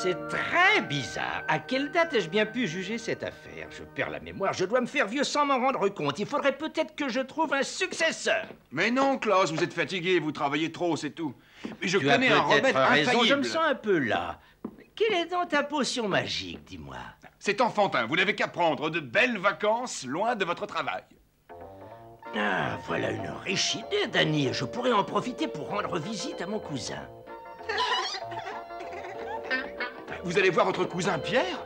C'est très bizarre. À quelle date ai-je bien pu juger cette affaire? Je perds la mémoire. Je dois me faire vieux sans m'en rendre compte. Il faudrait peut-être que je trouve un successeur. Mais non, Klaus, vous êtes fatigué, vous travaillez trop, c'est tout. Mais je Tu as connais un remède peut-être raison, infaillible. je me sens un peu là. Quelle est donc ta potion magique, dis-moi? C'est enfantin, vous n'avez qu'à prendre de belles vacances loin de votre travail. Ah, voilà une riche idée, Danny. Je pourrais en profiter pour rendre visite à mon cousin. Vous allez voir votre cousin Pierre?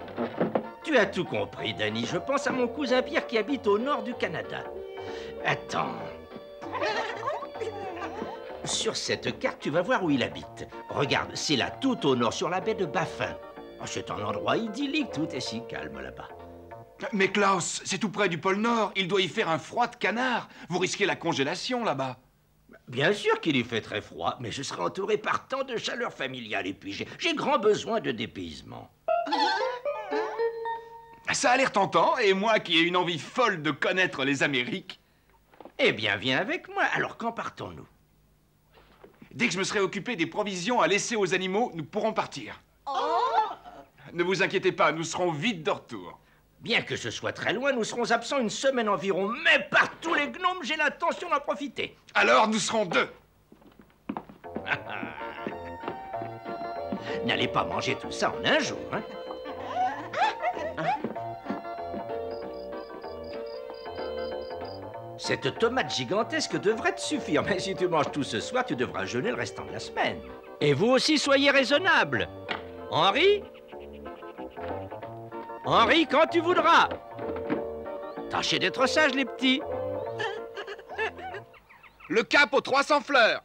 Tu as tout compris, Danny. Je pense à mon cousin Pierre qui habite au nord du Canada. Attends. Sur cette carte, tu vas voir où il habite. Regarde, c'est là, tout au nord, sur la baie de Baffin. Oh, c'est un endroit idyllique, tout est si calme là-bas. Mais Klaus, c'est tout près du pôle Nord. Il doit y faire un froid de canard. Vous risquez la congélation là-bas. Bien sûr qu'il y fait très froid, mais je serai entouré par tant de chaleur familiale et puis j'ai grand besoin de dépaysement. Ça a l'air tentant, et moi qui ai une envie folle de connaître les Amériques. Eh bien, viens avec moi. Alors, quand partons-nous? Dès que je me serai occupé des provisions à laisser aux animaux, nous pourrons partir. Ne vous inquiétez pas, nous serons vite de retour. Bien que ce soit très loin, nous serons absents une semaine environ. Mais par tous les gnomes, j'ai l'intention d'en profiter. Alors, nous serons deux. N'allez pas manger tout ça en un jour, hein? Cette tomate gigantesque devrait te suffire, mais si tu manges tout ce soir, tu devras jeûner le restant de la semaine. Et vous aussi, soyez raisonnable. Henri? Henri, quand tu voudras. Tâchez d'être sages, les petits. Le cap aux 300 fleurs.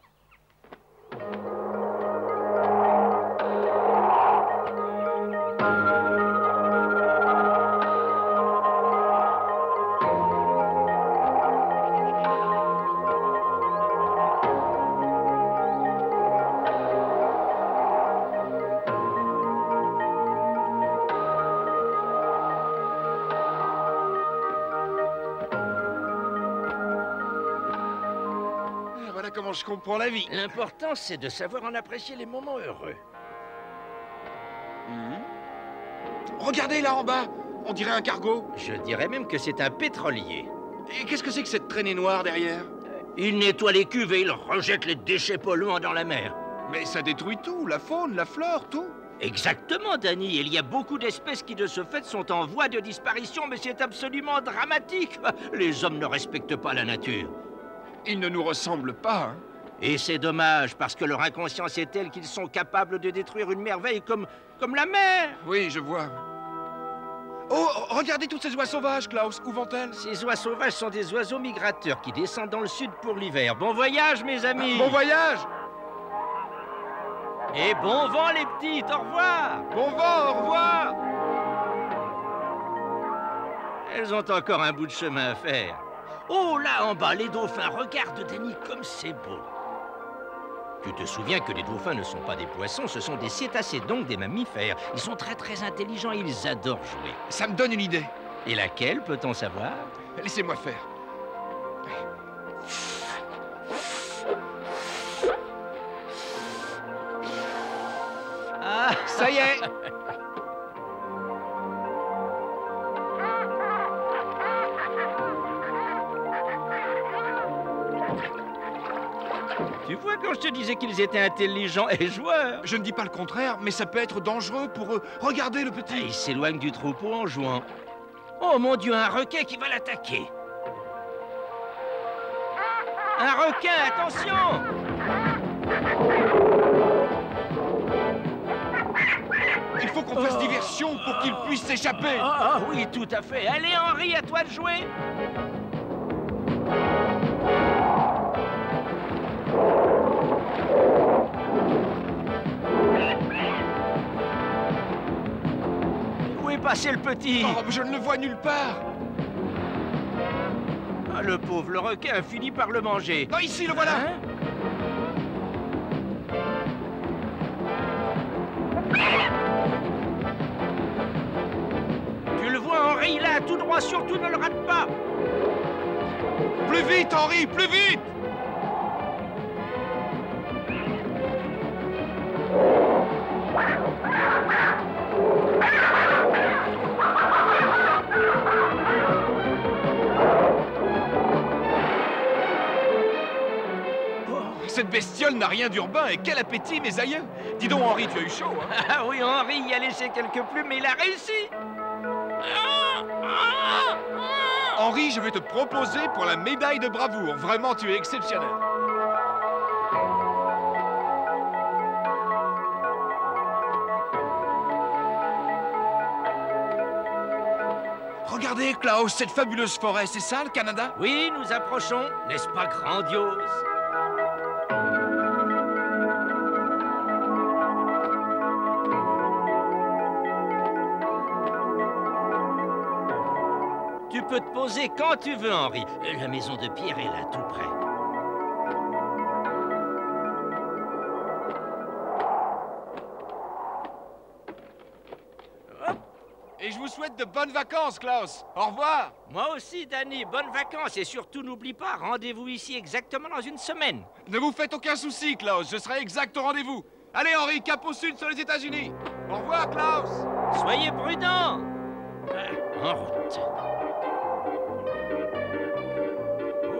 Voilà comment je comprends la vie. L'important, c'est de savoir en apprécier les moments heureux. Regardez là en bas, on dirait un cargo. Je dirais même que c'est un pétrolier. Et qu'est-ce que c'est que cette traînée noire derrière? Il nettoie les cuves et il rejette les déchets polluants dans la mer. Mais ça détruit tout, la faune, la flore, tout. Exactement, Danny. Il y a beaucoup d'espèces qui, de ce fait, sont en voie de disparition, mais c'est absolument dramatique. Les hommes ne respectent pas la nature. Ils ne nous ressemblent pas, hein. Et c'est dommage, parce que leur inconscience est telle qu'ils sont capables de détruire une merveille comme la mer. Oui, je vois. Oh, regardez toutes ces oies sauvages, Klaus. Où vont-elles? Ces oies sauvages sont des oiseaux migrateurs qui descendent dans le sud pour l'hiver. Bon voyage, mes amis. Bon voyage. Et bon vent, les petites. Au revoir. Bon vent, au revoir. Elles ont encore un bout de chemin à faire. Oh, là en bas, les dauphins. Regarde, Danny, comme c'est beau. Tu te souviens que les dauphins ne sont pas des poissons, ce sont des cétacés, donc des mammifères. Ils sont très très intelligents et ils adorent jouer. Ça me donne une idée. Et laquelle, peut-on savoir? Laissez-moi faire. Ah, ça y est. Tu vois, quand je te disais qu'ils étaient intelligents et joueurs. Je ne dis pas le contraire, mais ça peut être dangereux pour eux. Regardez le petit. Il s'éloigne du troupeau en jouant. Oh mon Dieu, un requin qui va l'attaquer. Un requin, attention! Il faut qu'on fasse diversion pour qu'il puisse s'échapper. Ah oui, tout à fait. Allez, Henri, à toi de jouer. Où est passé le petit? Oh, je ne le vois nulle part. Ah, le pauvre, le requin a fini par le manger. Non, ici, le voilà. Hein? Tu le vois, Henri, là, tout droit, surtout ne le rate pas. Plus vite, Henri, plus vite. Cette bestiole n'a rien d'urbain et quel appétit, mes aïeux! Dis donc, Henri, tu as eu chaud, hein? Ah oui, Henri y a laissé quelques plumes, mais il a réussi. Henri, je vais te proposer pour la médaille de bravoure. Vraiment, tu es exceptionnel. Regardez, Klaus, cette fabuleuse forêt, c'est ça, le Canada? Oui, nous approchons. N'est-ce pas grandiose? Tu peux te poser quand tu veux, Henri. La maison de Pierre est là, tout près. Et je vous souhaite de bonnes vacances, Klaus. Au revoir. Moi aussi, Danny. Bonnes vacances. Et surtout, n'oublie pas, rendez-vous ici exactement dans une semaine. Ne vous faites aucun souci, Klaus. Je serai exact au rendez-vous. Allez, Henri, cap au sud sur les États-Unis. Au revoir, Klaus. Soyez prudents. En route.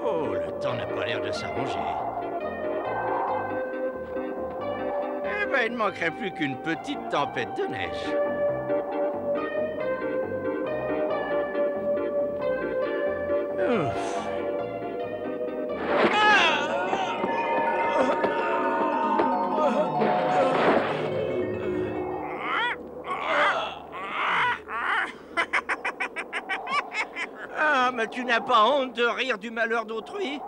Oh, le temps n'a pas l'air de s'arranger. Eh ben, il ne manquerait plus qu'une petite tempête de neige. Ouf. Ah, mais tu n'as pas honte de rire du malheur d'autrui?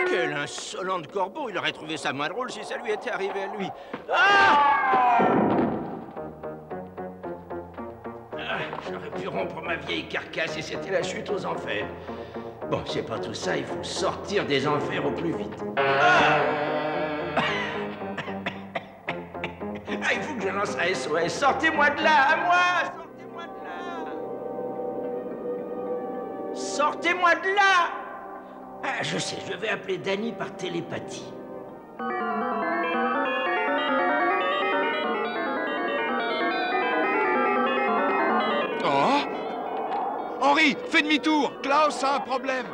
Quel insolent de corbeau! Il aurait trouvé ça moins drôle si ça lui était arrivé à lui. Ah! J'aurais pu rompre ma vieille carcasse et c'était la chute aux enfers. Bon, c'est pas tout ça, il faut sortir des enfers au plus vite. Ah! Ah, il faut que je lance un SOS. Sortez-moi de là, à moi! Sortez-moi de là! Sortez-moi de là! Ah, je sais, je vais appeler Danny par télépathie. Oh! Henri, fais demi-tour. Klaus a un problème.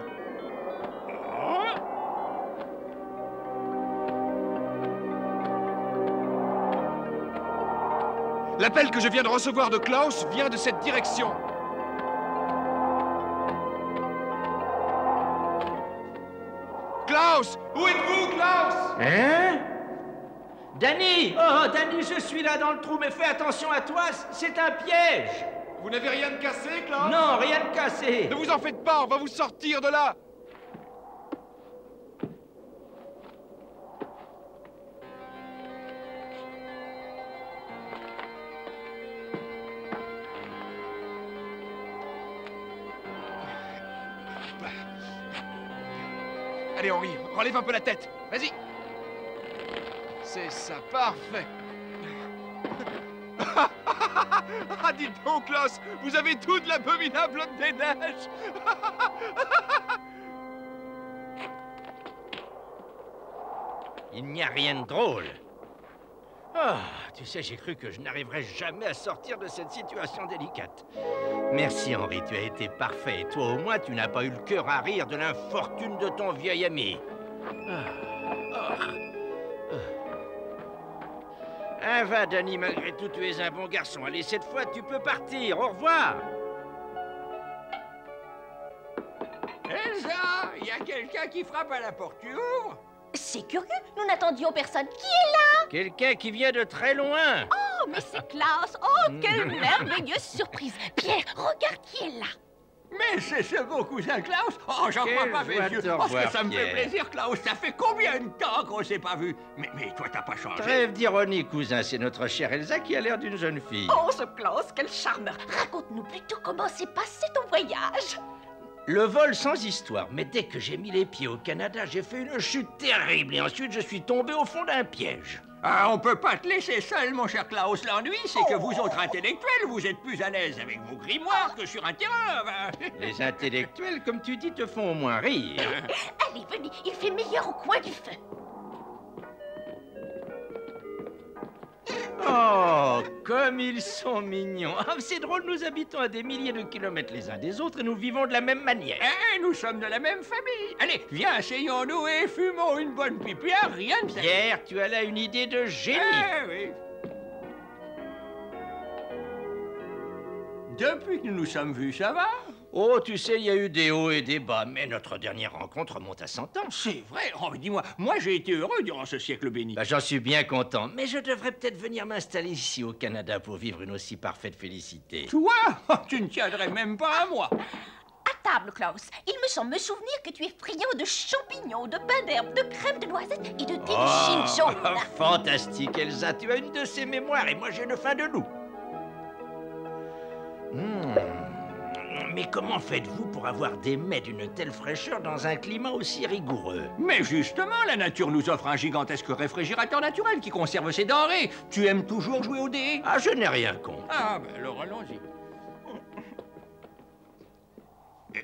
L'appel que je viens de recevoir de Klaus vient de cette direction. Klaus! Où êtes-vous, Klaus? Hein? Danny! Oh, Danny, je suis là dans le trou, mais fais attention à toi, c'est un piège! Vous n'avez rien de cassé, Klaus? Non, rien de cassé! Ne vous en faites pas, on va vous sortir de là! Allez, Henri, relève un peu la tête. Vas-y. C'est ça, parfait. Ah, dites donc, Klaus, vous avez toute l'abominable des neiges. Il n'y a rien de drôle. Ah, tu sais, j'ai cru que je n'arriverais jamais à sortir de cette situation délicate. Merci, Henri, tu as été parfait. Et toi, au moins, tu n'as pas eu le cœur à rire de l'infortune de ton vieil ami. Ah, va, Danny, malgré tout, tu es un bon garçon. Allez, cette fois, tu peux partir. Au revoir. Elsa, il y a quelqu'un qui frappe à la porte. Tu ouvres? C'est curieux, nous n'attendions personne. Qui est là? Quelqu'un qui vient de très loin. Oh, mais c'est Klaus. Oh, quelle merveilleuse surprise. Pierre, regarde qui est là. Mais c'est ce beau cousin Klaus. Oh, j'en crois Quelle pas joie mes de yeux. te Parce revoir, que ça me fait Pierre. plaisir, Klaus. Ça fait combien de temps qu'on s'est pas vu? Mais toi, t'as pas changé. Trêve d'ironie, cousin. C'est notre chère Elsa qui a l'air d'une jeune fille. Oh, ce Klaus, quel charmeur. Raconte-nous plutôt comment s'est passé ton voyage. Le vol sans histoire, mais dès que j'ai mis les pieds au Canada, j'ai fait une chute terrible et ensuite je suis tombé au fond d'un piège. Ah, on peut pas te laisser seul, mon cher Klaus. L'ennui, c'est que vous autres intellectuels, vous êtes plus à l'aise avec vos grimoires que sur un terrain. Les intellectuels, comme tu dis, te font au moins rire. Allez, venez, il fait meilleur au coin du feu. Oh, comme ils sont mignons. Ah, c'est drôle, nous habitons à des milliers de kilomètres les uns des autres et nous vivons de la même manière. Nous sommes de la même famille. Allez, viens, asseyons-nous et fumons une bonne pipière, rien de ça. Pierre, tu as là une idée de génie. Oui. Depuis que nous nous sommes vus, ça va? Oh, tu sais, il y a eu des hauts et des bas, mais notre dernière rencontre remonte à 100 ans. C'est vrai. Oh, mais dis-moi, moi j'ai été heureux durant ce siècle béni. Bah, j'en suis bien content, mais je devrais peut-être venir m'installer ici au Canada pour vivre une aussi parfaite félicité. Toi? Oh, tu ne tiendrais même pas à moi. À table, Klaus. Il me semble me souvenir que tu es friand de champignons, de pain d'herbe, de crème de noisette et de thé de Chine jaune. Fantastique, Elsa. Tu as une de ces mémoires et moi j'ai le fin de loup. Mais comment faites-vous pour avoir des mets d'une telle fraîcheur dans un climat aussi rigoureux? Mais justement, la nature nous offre un gigantesque réfrigérateur naturel qui conserve ses denrées. Tu aimes toujours jouer au dé? Ah, je n'ai rien contre. Ah, ben alors allons-y.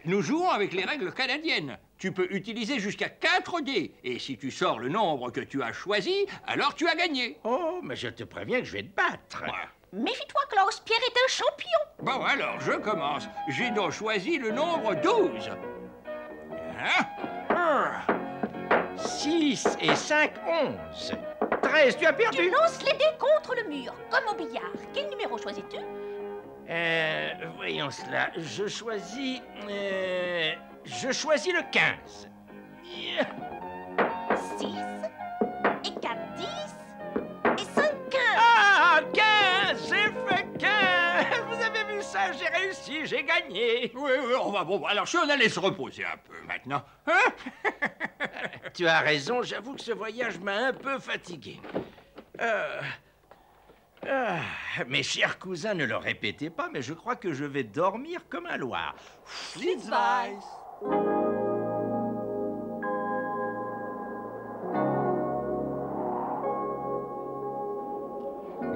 Nous jouons avec les règles canadiennes. Tu peux utiliser jusqu'à 4 dés. Et si tu sors le nombre que tu as choisi, alors tu as gagné. Oh, mais je te préviens que je vais te battre. Ouais. Méfie-toi, Klaus. Pierre est un champion. Bon, alors, je commence. J'ai donc choisi le nombre 12. Hein? 6 et 5, 11. 13, tu as perdu. Tu lances les dés contre le mur, comme au billard. Quel numéro choisis-tu? Voyons cela. Je choisis le 15. 6 et 4, 10 et 5, 15. Ah, 15! J'ai fait 15! Vous avez vu ça? J'ai réussi, j'ai gagné. Oui, on va bon. Alors, si on allait se reposer un peu maintenant. Hein? Tu as raison, j'avoue que ce voyage m'a un peu fatigué. Mes chers cousins, ne le répétez pas, mais je crois que je vais dormir comme un loir.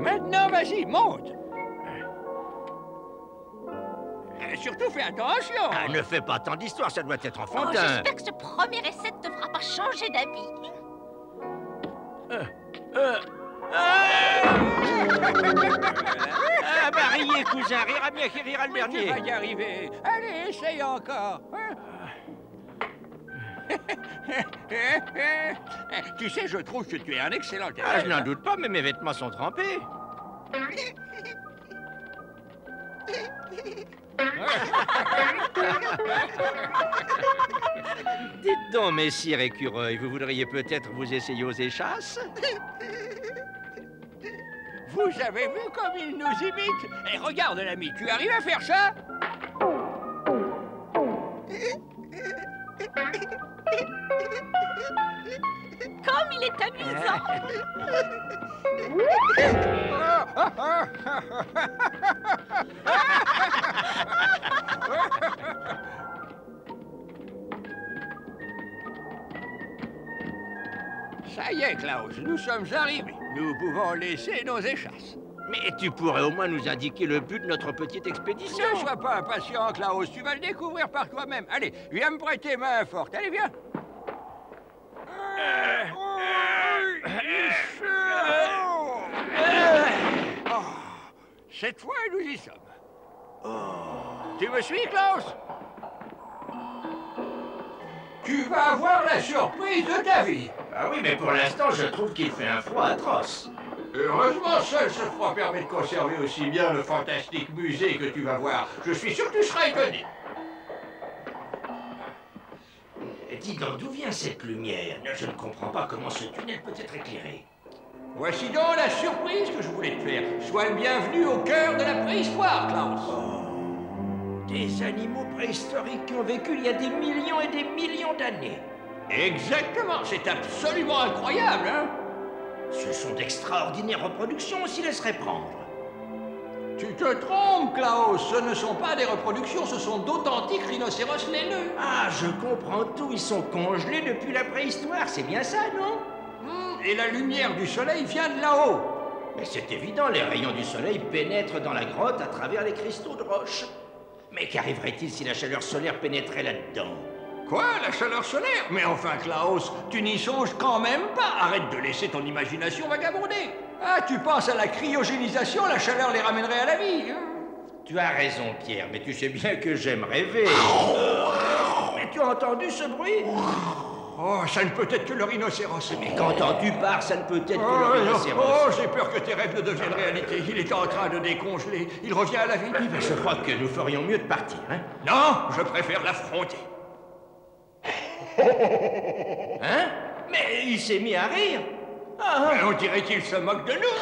Maintenant, vas-y, monte. Surtout, fais attention. Ah, ne fais pas tant d'histoires, ça doit être Oh, enfantin. j'espère que ce premier essai ne te fera pas changer d'avis. Ah, bah, riez, cousin, rira bien qui rira le Mais tu dernier. vas y arriver. Allez, essaye encore. Hein? Tu sais, je trouve que tu es un excellent élève. Ah, je n'en doute pas, mais mes vêtements sont trempés. Dites donc, messire écureuil, vous voudriez peut-être vous essayer aux échasses? Vous avez vu comme il nous imite? Et regarde, l'ami, tu arrives à faire ça? Comme il est amusant. Ça y est, Klaus, nous sommes arrivés. Nous pouvons laisser nos échasses. Mais tu pourrais au moins nous indiquer le but de notre petite expédition. Ne sois pas impatient, Klaus, tu vas le découvrir par toi-même. Allez, viens me prêter main forte. Allez, viens. Oh, cette fois, nous y sommes. Tu me suis, Klaus? Tu vas avoir la surprise de ta vie. Ah oui, mais pour l'instant, je trouve qu'il fait un froid atroce. Heureusement, seul ce froid permet de conserver aussi bien le fantastique musée que tu vas voir. Je suis sûr que tu seras étonné. Dis donc, d'où vient cette lumière? Je ne comprends pas comment ce tunnel peut être éclairé. Voici donc la surprise que je voulais te faire. Sois le bienvenu au cœur de la préhistoire, Klaus. Des animaux préhistoriques qui ont vécu il y a des millions et des millions d'années. Exactement, c'est absolument incroyable, hein? Ce sont d'extraordinaires reproductions, on s'y laisserait prendre. Tu te trompes, Klaus. Ce ne sont pas des reproductions, ce sont d'authentiques rhinocéros laineux. Ah, je comprends tout, ils sont congelés depuis la préhistoire, c'est bien ça, non? Et la lumière du soleil vient de là-haut. Mais c'est évident, les rayons du soleil pénètrent dans la grotte à travers les cristaux de roche. Mais qu'arriverait-il si la chaleur solaire pénétrait là-dedans? Quoi, la chaleur solaire? Mais enfin, Klaus, tu n'y songes quand même pas. Arrête de laisser ton imagination vagabonder. Ah, tu penses à la cryogénisation, la chaleur les ramènerait à la vie, hein? Tu as raison, Pierre, mais tu sais bien que j'aime rêver. Mais tu as entendu ce bruit? Oh, ça ne peut être que le rhinocéros. Mais quand tu pars, ça ne peut être que le rhinocéros. Oh, j'ai peur que tes rêves ne deviennent réalité. Il est en train de décongeler. Il revient à la vie. Eh ben, je crois que nous ferions mieux de partir, hein? Non, je préfère l'affronter. Hein? Mais il s'est mis à rire. Ah. On dirait qu'il se moque de nous.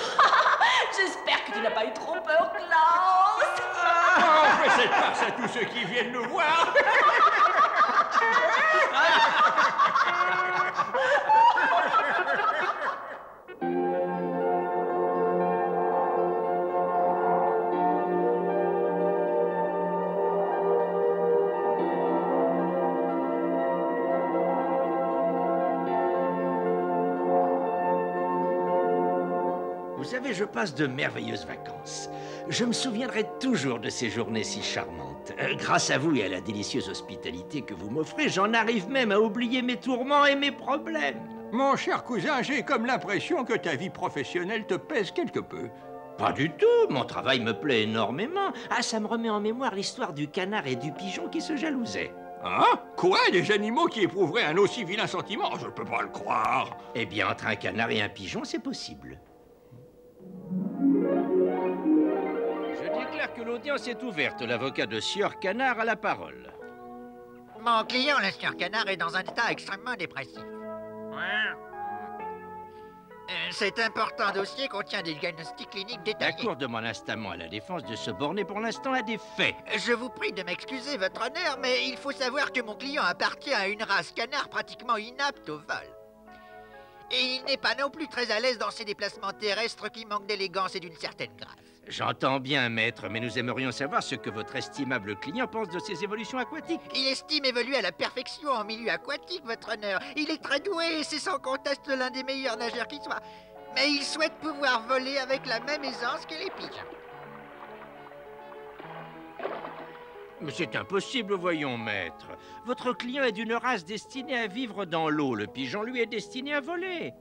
J'espère que tu n'as pas eu trop peur, Klaus. On fait cette farce à tous ceux qui viennent nous voir. Vous savez, je passe de merveilleuses vacances. Je me souviendrai toujours de ces journées si charmantes. Grâce à vous et à la délicieuse hospitalité que vous m'offrez, j'en arrive même à oublier mes tourments et mes problèmes. Mon cher cousin, j'ai comme l'impression que ta vie professionnelle te pèse quelque peu. Pas du tout, mon travail me plaît énormément. Ah, ça me remet en mémoire l'histoire du canard et du pigeon qui se jalousaient. Hein? Quoi? Des animaux qui éprouveraient un aussi vilain sentiment? Je ne peux pas le croire. Eh bien, entre un canard et un pigeon, c'est possible. Je déclare que l'audience est ouverte. L'avocat de Sieur Canard a la parole. Mon client, le Sieur Canard, est dans un état extrêmement dépressif. Cet important dossier contient des diagnostics cliniques La détaillés. Cour demande instamment à la défense de se borner pour l'instant à des faits. Je vous prie de m'excuser, votre honneur, mais il faut savoir que mon client appartient à une race canard pratiquement inapte au vol. Et il n'est pas non plus très à l'aise dans ses déplacements terrestres qui manquent d'élégance et d'une certaine grâce. J'entends bien, maître, mais nous aimerions savoir ce que votre estimable client pense de ces évolutions aquatiques. Il estime évoluer à la perfection en milieu aquatique, votre honneur. Il est très doué et c'est sans conteste l'un des meilleurs nageurs qui soit. Mais il souhaite pouvoir voler avec la même aisance que les pigeons. Mais c'est impossible, voyons, maître. Votre client est d'une race destinée à vivre dans l'eau. Le pigeon, lui, est destiné à voler.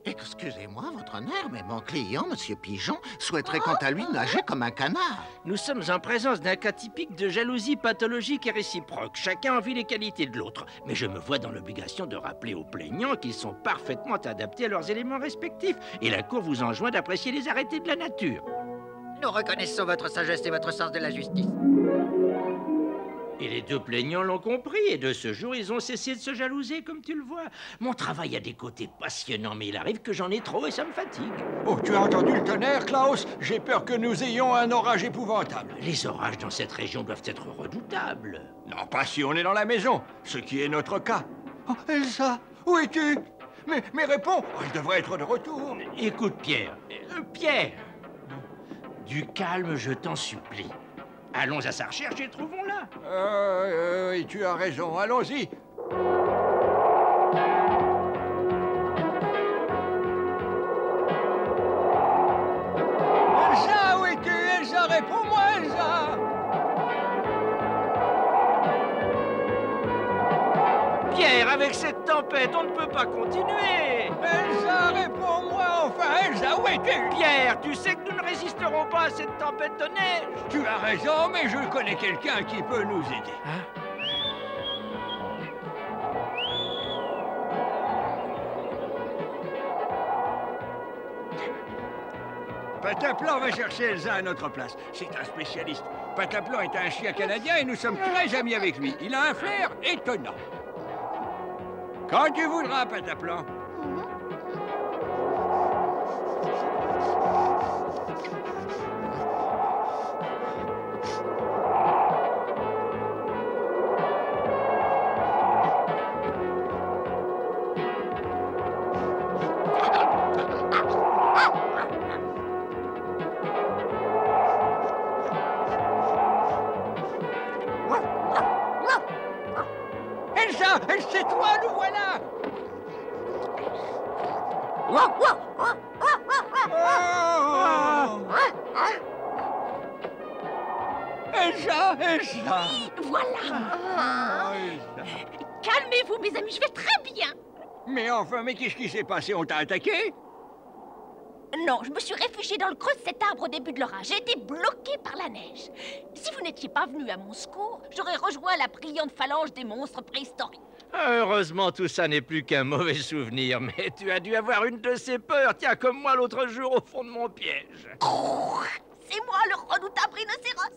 Excusez-moi, votre honneur, mais mon client, Monsieur Pigeon, souhaiterait quant à lui nager comme un canard. Nous sommes en présence d'un cas typique de jalousie pathologique et réciproque. Chacun envie les qualités de l'autre. Mais je me vois dans l'obligation de rappeler aux plaignants qu'ils sont parfaitement adaptés à leurs éléments respectifs. Et la Cour vous enjoint d'apprécier les arrêtés de la nature. Nous reconnaissons votre sagesse et votre sens de la justice. Et les deux plaignants l'ont compris, et de ce jour, ils ont cessé de se jalouser, comme tu le vois. Mon travail a des côtés passionnants, mais il arrive que j'en ai trop et ça me fatigue. Oh, tu as entendu le tonnerre, Klaus? J'ai peur que nous ayons un orage épouvantable. Les orages dans cette région doivent être redoutables. Non, pas si on est dans la maison, ce qui est notre cas. Oh, Elsa, où es-tu? Mais réponds, oh, elle devrait être de retour. Écoute, Pierre, Pierre, du calme, je t'en supplie. Allons à sa recherche et trouvons-la. Oui, tu as raison, allons-y. Elsa, où es-tu? Elsa, réponds-moi, Elsa. Pierre, avec cette tempête, on ne peut pas continuer. Elsa, réponds-moi enfin, Elsa, où es-tu? Pierre, tu sais que nous ne résisterons pas à cette tempête de neige. Tu as raison, mais je connais quelqu'un qui peut nous aider. Hein? Pataplan va chercher Elsa à notre place. C'est un spécialiste. Pataplan est un chien canadien et nous sommes très amis avec lui. Il a un flair étonnant. Quand tu voudras, Pataplan. Elsa, c'est toi, nous voilà. Elsa, Elsa. Voilà. Elsa. Calmez-vous, mes amis, je vais très bien. Mais enfin, mais qu'est-ce qui s'est passé? On t'a attaqué? Non, je me suis réfugiée dans le creux de cet arbre au début de l'orage. J'ai été bloquée par la neige. Si vous n'étiez pas venu à mon secours, j'aurais rejoint la brillante phalange des monstres préhistoriques. Ah, heureusement, tout ça n'est plus qu'un mauvais souvenir, mais tu as dû avoir une de ces peurs, tiens, comme moi l'autre jour au fond de mon piège. C'est moi le redoutable rhinocéros.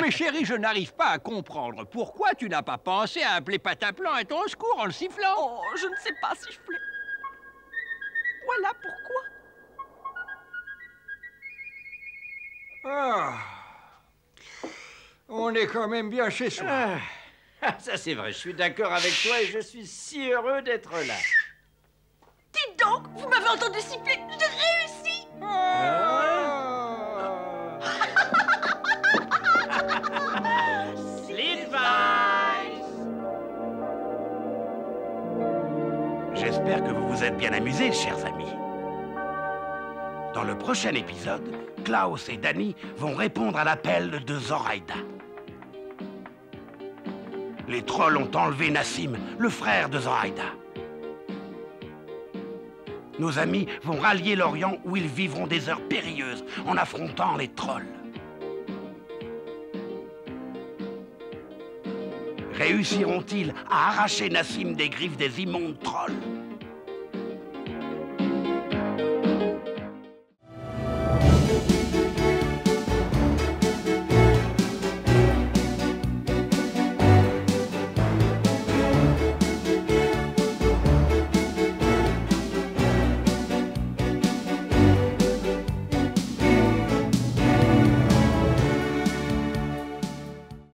Mais chérie, je n'arrive pas à comprendre. Pourquoi tu n'as pas pensé à appeler Pataplan à ton secours en le sifflant? Oh, je ne sais pas siffler. Voilà pourquoi. Ah. On est quand même bien chez soi. Ah, ça c'est vrai, je suis d'accord avec toi et je suis si heureux d'être là. Dites donc, vous m'avez entendu siffler. J'ai réussi. J'espère que vous vous êtes bien amusés, chers amis. Dans le prochain épisode, Klaus et Danny vont répondre à l'appel de Zoraida. Les trolls ont enlevé Nassim, le frère de Zoraida. Nos amis vont rallier l'Orient où ils vivront des heures périlleuses en affrontant les trolls. Réussiront-ils à arracher Nassim des griffes des immondes trolls ?